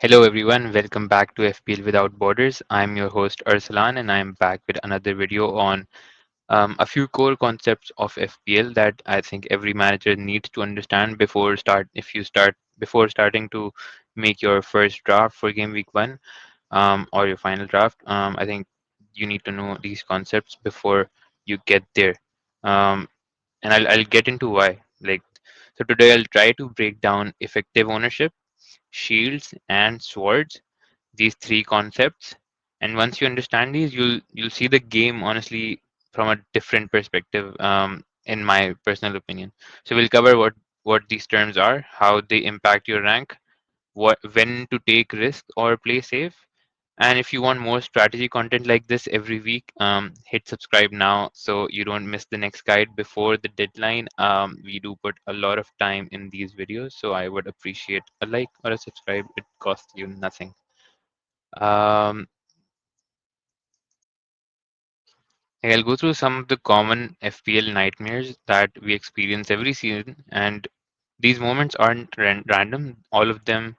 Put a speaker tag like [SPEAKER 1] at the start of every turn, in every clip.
[SPEAKER 1] Hello everyone, welcome back to FPL Without Borders. I'm your host Arsalan and I'm back with another video on a few core concepts of FPL that I think every manager needs to understand before starting to make your first draft for game week 1 or your final draft. I think you need to know these concepts before you get there. Um, and I'll get into why. So today I'll try to break down effective ownership, shields and swords, these three concepts, and once you understand these you'll see the game honestly from a different perspective, in my personal opinion. So we'll cover what these terms are, how they impact your rank, what when to take risk or play safe. And if you want more strategy content like this every week, hit subscribe now so you don't miss the next guide before the deadline. We do put a lot of time in these videos, so I would appreciate a like or a subscribe. It costs you nothing. um, I'll go through some of the common FPL nightmares that we experience every season, and these moments aren't random. All of them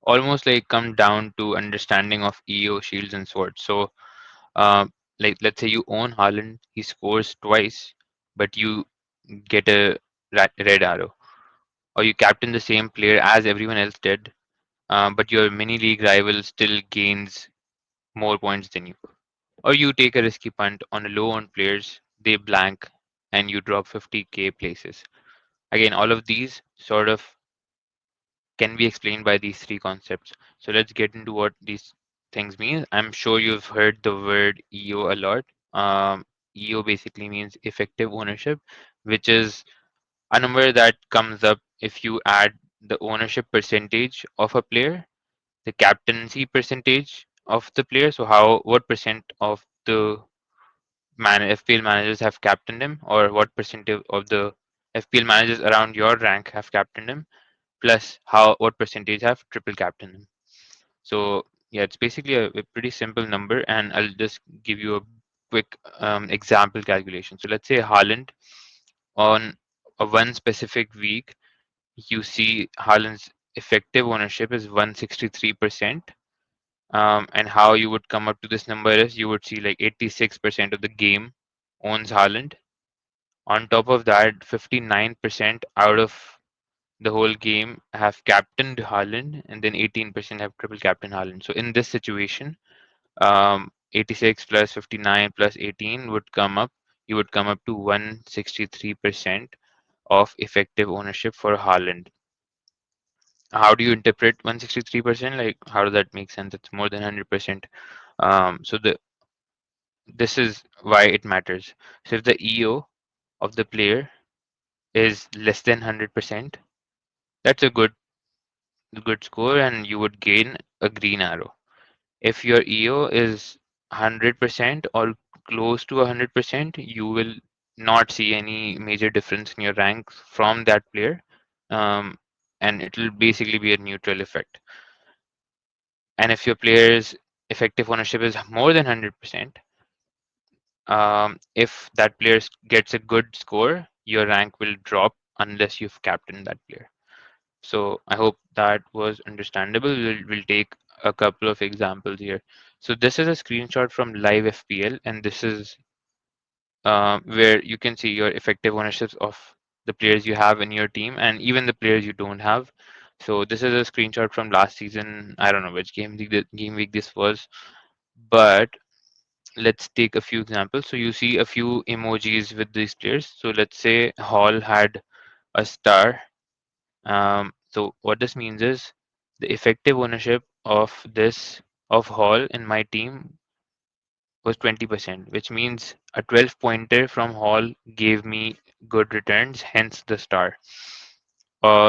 [SPEAKER 1] almost like come down to understanding of EO, shields, and swords. So, uh, like let's say you own Haaland, he scores twice, but you get a red arrow, or you captain the same player as everyone else did, but your mini league rival still gains more points than you. Or you take a risky punt on a low on players, they blank, and you drop 50k places. Again, all of these sort of can be explained by these three concepts. So let's get into what these things mean. I'm sure you've heard the word EO a lot. EO basically means effective ownership, which is a number that comes up if you add the ownership percentage of a player, the captaincy percentage of the player. So what percent of the FPL managers have captained him, or what percentage of the FPL managers around your rank have captained him, plus what percentage have triple captained him. So yeah, it's basically a pretty simple number, and I'll just give you a quick example calculation. So let's say Haaland on a one specific week, you see Haaland's effective ownership is 163%. And how you would come up to this number is you would see like 86% of the game owns Haaland. On top of that, 59% out of the whole game have captained Haaland, and then 18% have triple captain Haaland. So in this situation, 86 plus 59 plus 18 would come up. You would come up to 163% of effective ownership for Haaland. How do you interpret 163%? Like, how does that make sense? It's more than 100%. So this is why it matters. So if the EO of the player is less than 100%, that's a good score, and you would gain a green arrow. If your EO is 100% or close to 100%, you will not see any major difference in your rank from that player, um, and it will basically be a neutral effect. And if your player's effective ownership is more than 100%, if that player gets a good score, your rank will drop unless you've captained that player. So I hope that was understandable. We'll take a couple of examples here. So this is a screenshot from live FPL, and this is where you can see your effective ownerships of the players you have in your team and even the players you don't have. So this is a screenshot from last season. I don't know which game week this was, but let's take a few examples. So you see a few emojis with these players. So let's say Hall had a star. So what this means is the effective ownership of Hall in my team was 20%, which means a 12 pointer from Hall gave me good returns, hence the star.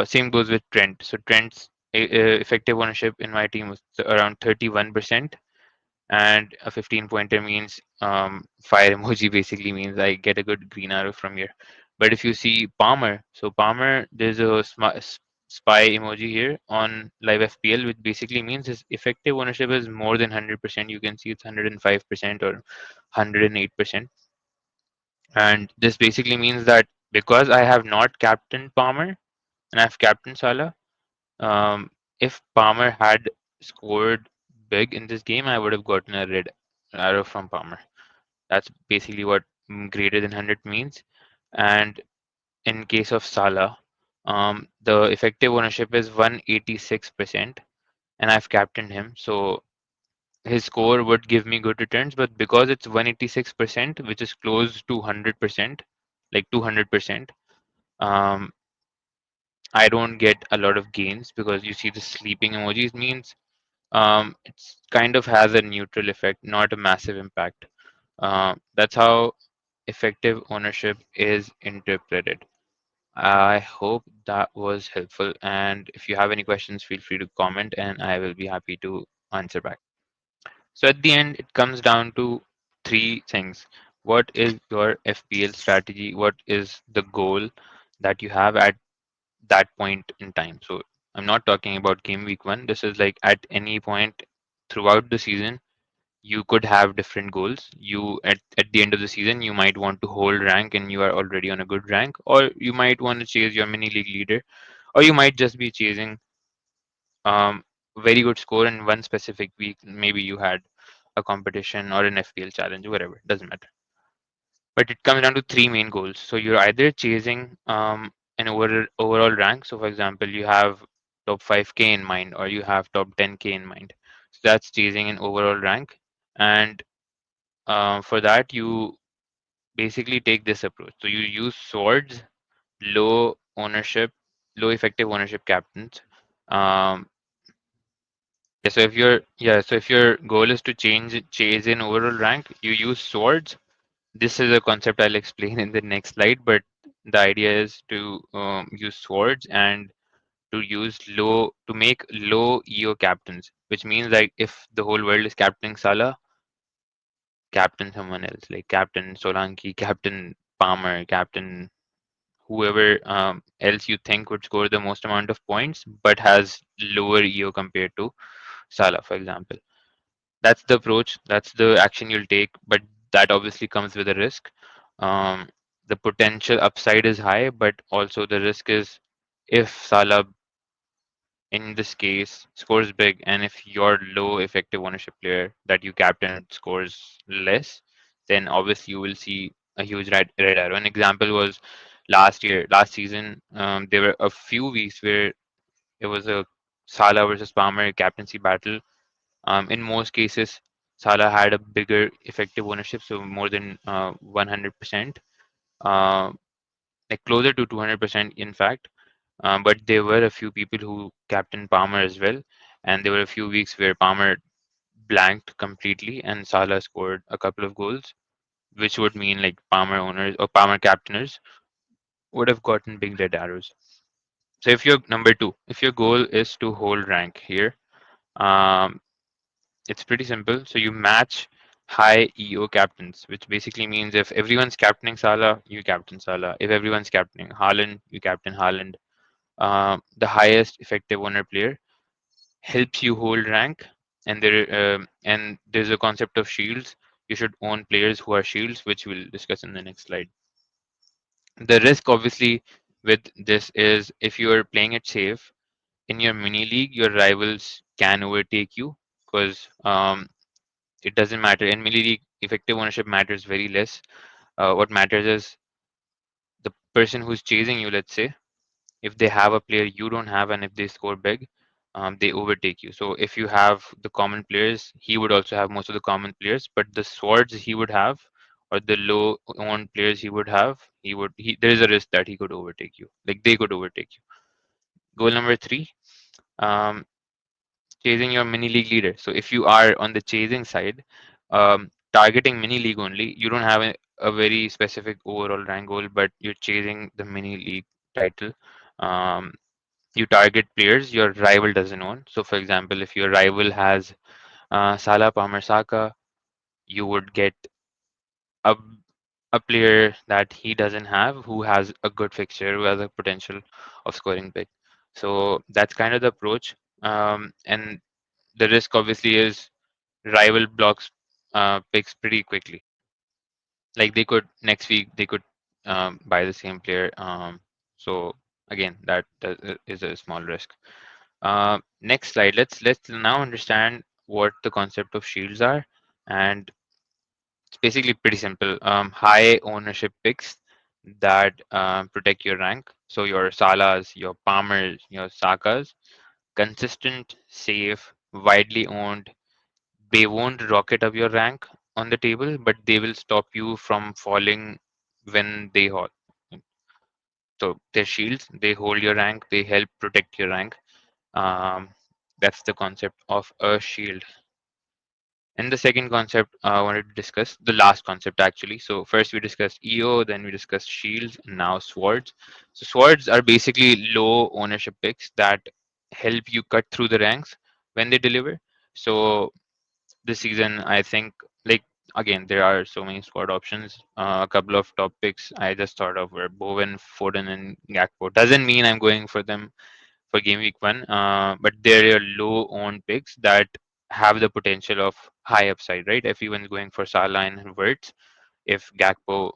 [SPEAKER 1] Same goes with Trent. So Trent's effective ownership in my team was around 31%, and a 15 pointer means fire emoji basically means I get a good green arrow from here. But if you see Palmer, so Palmer, there's a spy emoji here on live FPL, which basically means his effective ownership is more than 100%. You can see it's 105% or 108%. And this basically means that because I have not captained Palmer and I've captained Salah, um, if Palmer had scored big in this game, I would have gotten a red arrow from Palmer. That's basically what greater than 100 means. And in case of Salah, the effective ownership is 186%, and I've captained him. So his score would give me good returns, but because it's 186%, which is close to 100%, like 200%, um, I don't get a lot of gains because you see the sleeping emojis means it's kind of has a neutral effect, not a massive impact. That's how effective ownership is interpreted. I hope that was helpful. And if you have any questions, feel free to comment and I will be happy to answer back. So at the end, it comes down to three things. What is your FPL strategy? What is the goal that you have at that point in time? So I'm not talking about game week one. This is like at any point throughout the season, you could have different goals. You at the end of the season, you might want to hold rank and you are already on a good rank, or you might want to chase your mini league leader, or you might just be chasing very good score in one specific week. Maybe you had a competition or an FPL challenge, whatever, doesn't matter. But it comes down to three main goals. So you're either chasing an overall rank. So for example, you have top 5K in mind, or you have top 10K in mind. So that's chasing an overall rank. And for that, you basically take this approach. So you use swords, low ownership, low effective ownership captains. Um, so if your goal is to chase in overall rank, you use swords. This is a concept I'll explain in the next slide, but the idea is to use swords and to make low EO captains, which means like if the whole world is captaining Salah, captain someone else, like Captain Solanke, Captain Palmer, Captain whoever else you think would score the most amount of points, but has lower EO compared to Salah, for example. That's the approach, that's the action you'll take, but that obviously comes with a risk. Um, the potential upside is high, but also the risk is if Salah, in this case, scores big, and if your low effective ownership player that you captain scores less, then obviously you will see a huge red arrow. An example was last season. There were a few weeks where it was a Salah versus Palmer captaincy battle. In most cases, Salah had a bigger effective ownership, so more than 100%, uh, like closer to 200%, in fact. But there were a few people who captained Palmer as well, and there were a few weeks where Palmer blanked completely and Salah scored a couple of goals, which would mean like Palmer owners or Palmer captainers would have gotten big red arrows. So if you're number two, if your goal is to hold rank here, um, it's pretty simple. So you match high EO captains, which basically means if everyone's captaining Salah, you captain Salah. If everyone's captaining Haaland, you captain Haaland. The highest effective owner player helps you hold rank, and there's a concept of shields. You should own players who are shields, which we'll discuss in the next slide. The risk, obviously, with this is if you are playing it safe in your mini league, your rivals can overtake you because it doesn't matter. In mini league, effective ownership matters very less. What matters is the person who's chasing you, let's say, if they have a player you don't have and if they score big, they overtake you. So if you have the common players, he would also have most of the common players, but the swords he would have or the low owned players he would have, there is a risk that he could overtake you. Like they could overtake you. Goal number three, um, chasing your mini league leader. So if you are on the chasing side, targeting mini league only, you don't have a very specific overall rank goal, but you're chasing the mini league title. Um, you target players your rival doesn't own. So, for example, if your rival has Salah, Palmer, Saka, you would get a a player that he doesn't have who has a good fixture, who has a potential of scoring big. So that's kind of the approach. And the risk obviously is rival blocks picks pretty quickly. Like they could next week they could buy the same player. So again, that is a small risk. Next slide. Let's now understand what the concept of shields are, and it's basically pretty simple. High ownership picks that protect your rank. So your Salas, your Palmers, your Sakas, consistent, safe, widely owned. They won't rocket up your rank on the table, but they will stop you from falling when they hold. So they're shields. They hold your rank. They help protect your rank. Um, that's the concept of a shield. And the second concept I wanted to discuss, the last concept actually. So first we discussed EO, then we discussed shields, and now swords. So swords are basically low ownership picks that help you cut through the ranks when they deliver. So this season, I think, like again, there are so many squad options. A couple of top picks I just thought of were Bowen, Foden, and Gakpo. Doesn't mean I'm going for them for game week one, but they're low owned picks that have the potential of high upside, right? Everyone's going for Salah and Wirtz. If Gakpo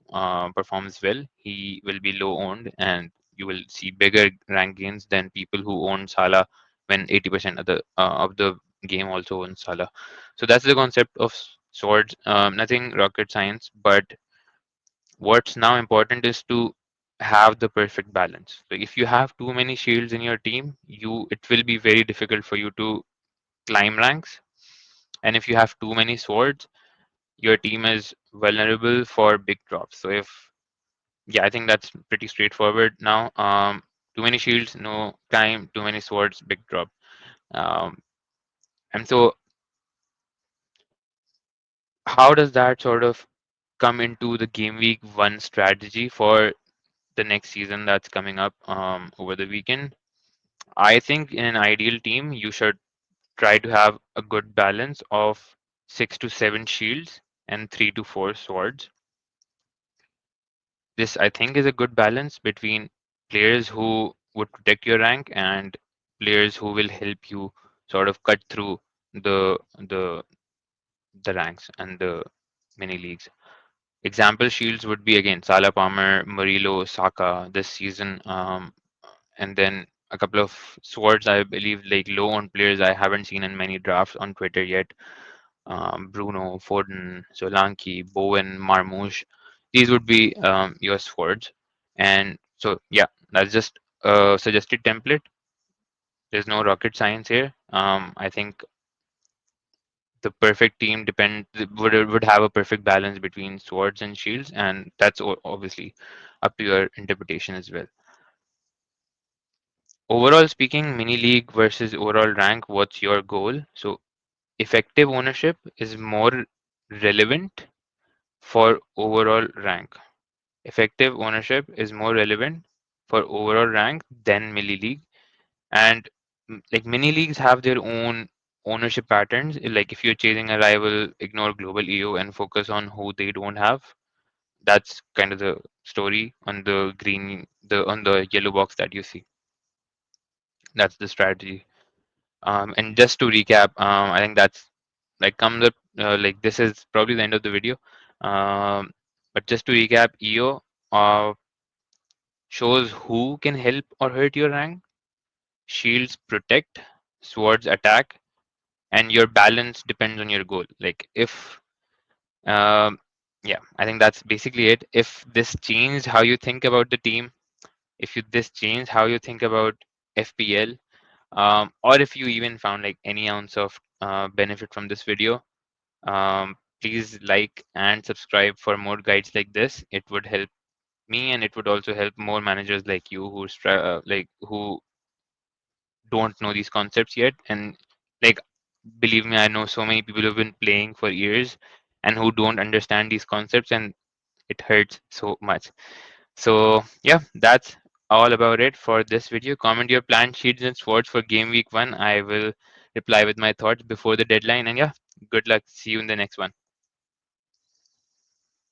[SPEAKER 1] performs well, he will be low owned, and you will see bigger rank gains than people who own Salah when 80% of the game also owns Salah. So that's the concept of swords. Nothing rocket science, but what's now important is to have the perfect balance. So if you have too many shields in your team, you it will be very difficult for you to climb ranks. And if you have too many swords, your team is vulnerable for big drops. So if yeah, I think that's pretty straightforward now. Too many shields, no climb. Too many swords, big drop. Um, and so how does that sort of come into the game week one strategy for the next season that's coming up over the weekend? I think in an ideal team, you should try to have a good balance of 6 to 7 shields and 3 to 4 swords. This, I think, is a good balance between players who would protect your rank and players who will help you sort of cut through the the the ranks and the mini leagues. Example shields would be again Salah, Palmer, Murillo, Saka this season. And then a couple of swords, I believe, like low on players I haven't seen in many drafts on Twitter yet. Bruno, Foden, Solanke, Bowen, Marmoush. These would be your swords. And so, yeah, that's just a suggested template. There's no rocket science here. I think the perfect team would have a perfect balance between swords and shields, and that's obviously up to your interpretation as well. Overall speaking, mini league versus overall rank, what's your goal? So effective ownership is more relevant for overall rank. Effective ownership is more relevant for overall rank than mini league. And like mini leagues have their own ownership patterns. Like if you're chasing a rival, ignore global EO and focus on who they don't have. That's kind of the story on the on the yellow box that you see. That's the strategy. And just to recap, I think that's like comes up like this is probably the end of the video. Um, but just to recap, EO shows who can help or hurt your rank. Shields protect, swords attack, and your balance depends on your goal. Like if yeah, I think that's basically it. If this changed how you think about the team, if you this changed how you think about FPL, or if you even found like any ounce of benefit from this video, please like and subscribe for more guides like this. It would help me, and it would also help more managers like you who who don't know these concepts yet. And like, believe me, I know so many people who've been playing for years and who don't understand these concepts, and it hurts so much. So yeah, that's all about it for this video. Comment your planned sheets and swords for game week one. I will reply with my thoughts before the deadline. And yeah, good luck. See you in the next one.